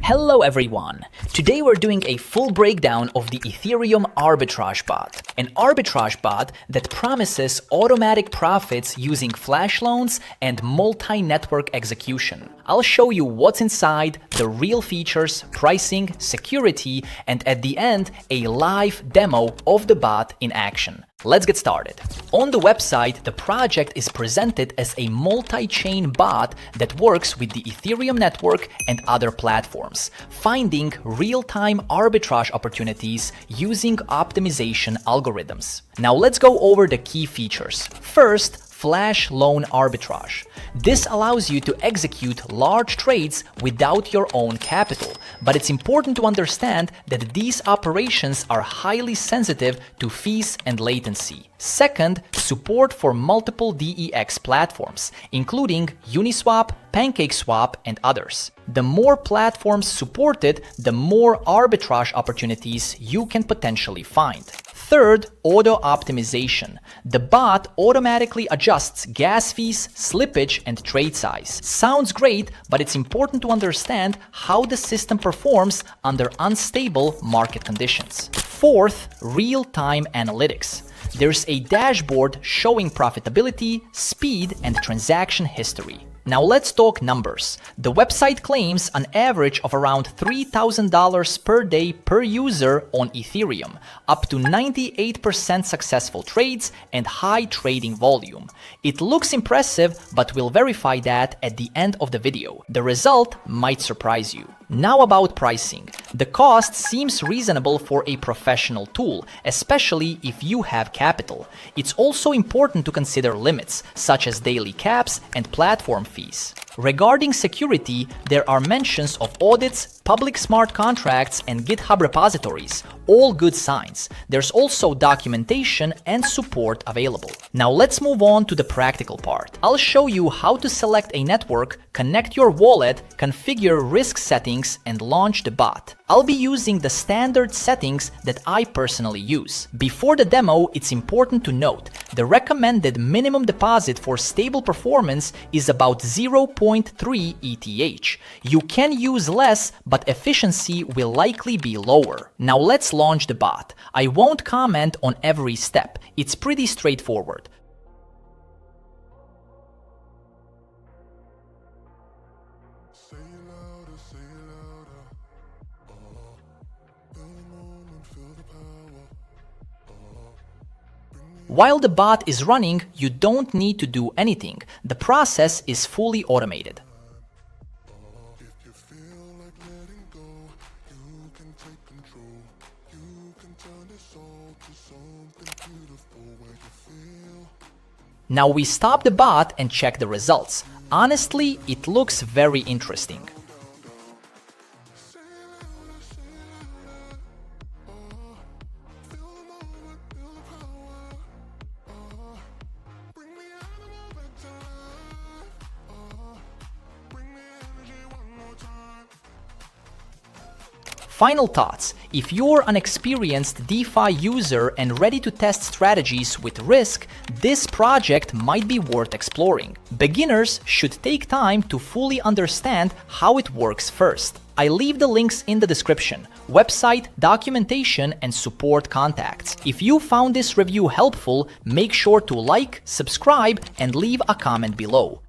Hello everyone! Today we're doing a full breakdown of the Ethereum Arbitrage bot, an arbitrage bot that promises automatic profits using flash loans and multi-network execution. I'll show you what's inside, the real features, pricing, security, and at the end, a live demo of the bot in action. Let's get started. On the website, the project is presented as a multi-chain bot that works with the Ethereum network and other platforms, finding real-time arbitrage opportunities using optimization algorithms. Now let's go over the key features. First, flash loan arbitrage. This allows you to execute large trades without your own capital, but it's important to understand that these operations are highly sensitive to fees and latency. Second, support for multiple DEX platforms, including Uniswap, PancakeSwap, and others. The more platforms supported, the more arbitrage opportunities you can potentially find. Third, auto optimization. The bot automatically adjusts gas fees, slippage, and trade size. Sounds great, but it's important to understand how the system performs under unstable market conditions. Fourth, real-time analytics. There's a dashboard showing profitability, speed, and transaction history. Now let's talk numbers. The website claims an average of around $3,000 per day per user on Ethereum, up to 98% successful trades and high trading volume. It looks impressive, but we'll verify that at the end of the video. The result might surprise you. Now about pricing. The cost seems reasonable for a professional tool, especially if you have capital. It's also important to consider limits, such as daily caps and platform fees. Regarding security, there are mentions of audits, public smart contracts, and GitHub repositories, all good signs. There's also documentation and support available. Now let's move on to the practical part. I'll show you how to select a network, connect your wallet, configure risk settings, and launch the bot. I'll be using the standard settings that I personally use. Before the demo, it's important to note the recommended minimum deposit for stable performance is about 0.3 ETH. You can use less, but efficiency will likely be lower. Now let's launch the bot. I won't comment on every step. It's pretty straightforward. While the bot is running, you don't need to do anything. The process is fully automated. Now we stop the bot and check the results. Honestly, it looks very interesting. Final thoughts. If you're an experienced DeFi user and ready to test strategies with risk, this project might be worth exploring. Beginners should take time to fully understand how it works first. I leave the links in the description: website, documentation, and support contacts. If you found this review helpful, make sure to like, subscribe, and leave a comment below.